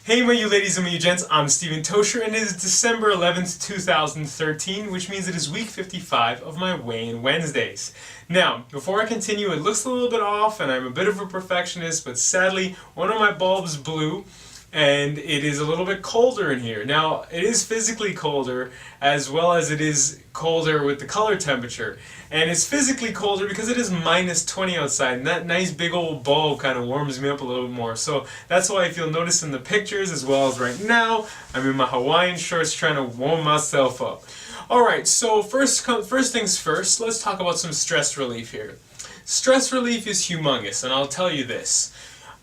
Hey my you ladies and my you gents, I'm Steven Tocher and it is December 11th, 2013, which means it is week 55 of my Weigh-In Wednesdays. Now, before I continue, it looks a little bit off and I'm a bit of a perfectionist, but sadly one of my bulbs blew and it is a little bit colder in here. Now, it is physically colder as well as it is colder with the color temperature. And it's physically colder because it is minus 20 outside, and that nice big old bulb kind of warms me up a little bit more. So that's why if you'll notice in the pictures as well as right now, I'm in my Hawaiian shorts trying to warm myself up. Alright, so first things first, let's talk about some stress relief here. Stress relief is humongous, and I'll tell you this.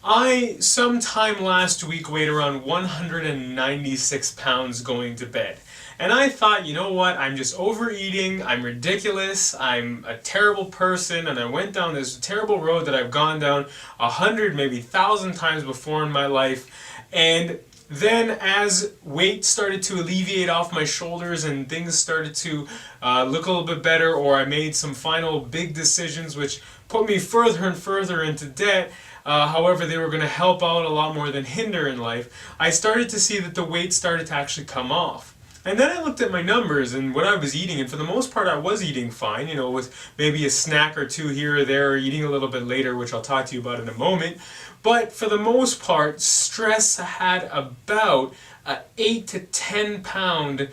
I, sometime last week, weighed around 196 pounds going to bed. And I thought, you know what, I'm just overeating, I'm ridiculous, I'm a terrible person, and I went down this terrible road that I've gone down 100, maybe 1,000 times before in my life. And then as weight started to alleviate off my shoulders and things started to look a little bit better, or I made some final big decisions which put me further and further into debt, however they were going to help out a lot more than hinder in life, I started to see that the weight started to actually come off. And then I looked at my numbers and what I was eating, and for the most part I was eating fine, you know, with maybe a snack or two here or there, or eating a little bit later, which I'll talk to you about in a moment. But for the most part, stress had about an 8 to 10 pound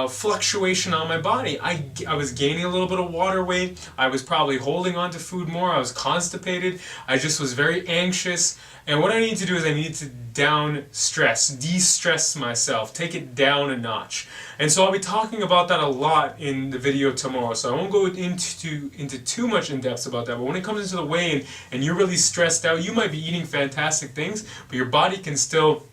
fluctuation on my body. I was gaining a little bit of water weight. I was probably holding on to food more. I was constipated. I just was very anxious. And what I need to do is I need to down stress, de-stress myself, take it down a notch. And so I'll be talking about that a lot in the video tomorrow. So I won't go into too much in depth about that. But when it comes into the weigh-in and you're really stressed out, you might be eating fantastic things, but your body can still,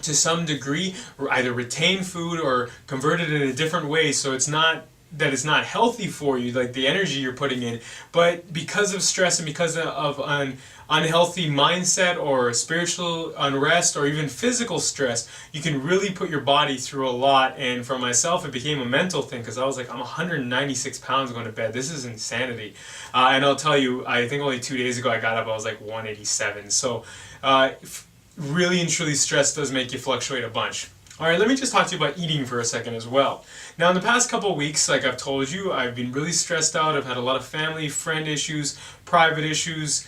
to some degree, either retain food or convert it in a different way, so it's not that it's not healthy for you, like the energy you're putting in, but because of stress and because of an unhealthy mindset or spiritual unrest or even physical stress, you can really put your body through a lot. And for myself, it became a mental thing because I was like, I'm 196 pounds going to bed. This is insanity. And I'll tell you, I think only 2 days ago I got up, I was like 187. So really and truly, stress does make you fluctuate a bunch. Alright, let me just talk to you about eating for a second as well. Now, in the past couple of weeks, like I've told you, I've been really stressed out. I've had a lot of family, friend issues, private issues,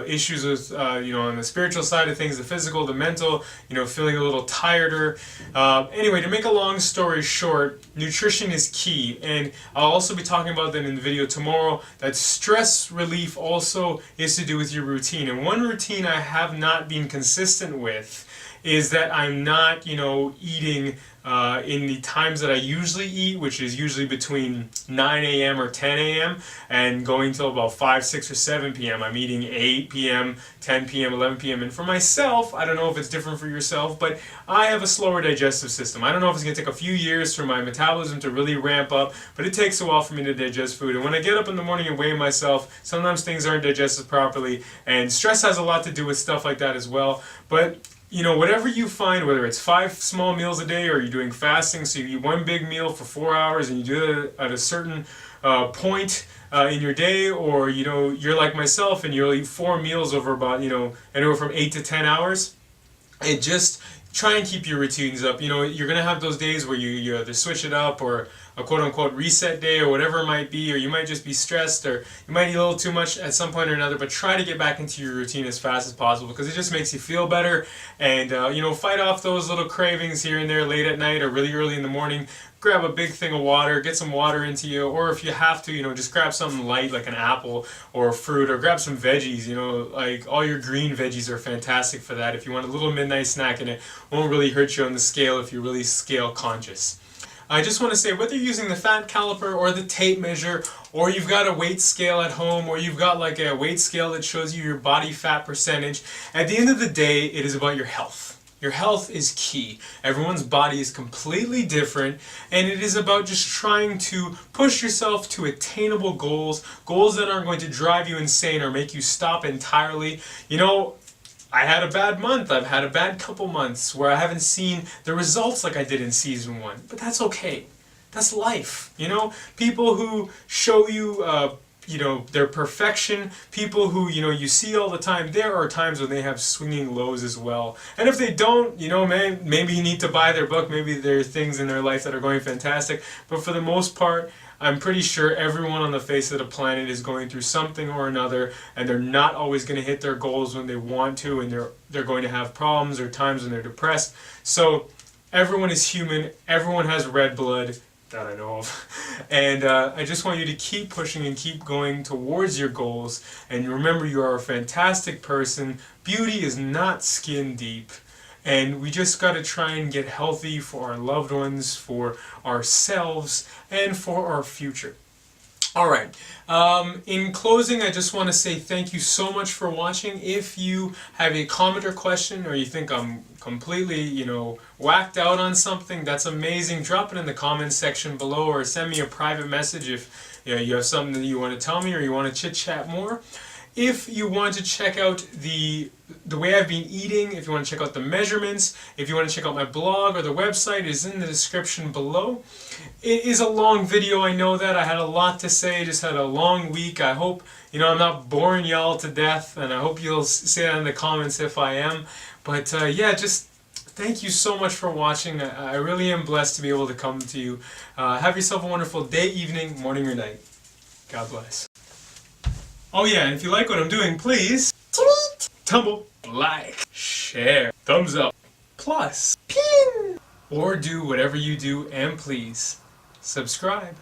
issues with, on the spiritual side of things, the physical, the mental, feeling a little tireder. Anyway, to make a long story short, nutrition is key. And I'll also be talking about that in the video tomorrow, that stress relief also is to do with your routine. And one routine I have not been consistent with is that I'm not, eating in the times that I usually eat, which is usually between 9 a.m. or 10 a.m. and going till about 5, 6, or 7 p.m. I'm eating 8 p.m., 10 p.m., 11 p.m. And for myself, I don't know if it's different for yourself, but I have a slower digestive system. I don't know if it's going to take a few years for my metabolism to really ramp up, but it takes a while for me to digest food. And when I get up in the morning and weigh myself, sometimes things aren't digested properly, and stress has a lot to do with stuff like that as well. But whatever you find, whether it's 5 small meals a day or you're doing fasting, so you eat one big meal for 4 hours and you do it at a certain point in your day, or you're like myself and you'll eat 4 meals over about anywhere from 8 to 10 hours, it just try and keep your routines up. You're gonna have those days where you either switch it up, or a quote-unquote reset day, or whatever it might be, or you might just be stressed, or you might eat a little too much at some point or another, but try to get back into your routine as fast as possible because it just makes you feel better. And fight off those little cravings here and there late at night or really early in the morning. Grab a big thing of water, get some water into you, or if you have to, just grab something light like an apple or a fruit, or grab some veggies. Like all your green veggies are fantastic for that. If you want a little midnight snack, and it won't really hurt you on the scale if you're really scale conscious. I just want to say, whether you're using the fat caliper or the tape measure, or you've got a weight scale at home, or you've got like a weight scale that shows you your body fat percentage, at the end of the day, it is about your health. Your health is key. Everyone's body is completely different, and it is about just trying to push yourself to attainable goals that aren't going to drive you insane or make you stop entirely. I had a bad month. I've had a bad couple months where I haven't seen the results like I did in season 1, but that's okay. That's life. People who show you their perfection, people who, you see all the time, there are times when they have swinging lows as well. And if they don't, man, maybe you need to buy their book, maybe there are things in their life that are going fantastic, but for the most part, I'm pretty sure everyone on the face of the planet is going through something or another, and they're not always going to hit their goals when they want to, and they're going to have problems or times when they're depressed. So everyone is human, everyone has red blood, that I know of. And I just want you to keep pushing and keep going towards your goals. And remember, you are a fantastic person. Beauty is not skin deep. And we just got to try and get healthy for our loved ones, for ourselves, and for our future. Alright, in closing, I just want to say thank you so much for watching. If you have a comment or question, or you think I'm completely, whacked out on something, that's amazing. Drop it in the comments section below, or send me a private message if you have something that you want to tell me, or you want to chit-chat more. If you want to check out the way I've been eating, if you want to check out the measurements, if you want to check out my blog or the website, it is in the description below. It is a long video, I know that. I had a lot to say, just had a long week. I hope, I'm not boring y'all to death, and I hope you'll say that in the comments if I am. But yeah, just thank you so much for watching. I really am blessed to be able to come to you. Have yourself a wonderful day, evening, morning, or night. God bless. Oh yeah, and if you like what I'm doing, please tweet, tumble, like, share, thumbs up, plus, pin, or do whatever you do, and please subscribe.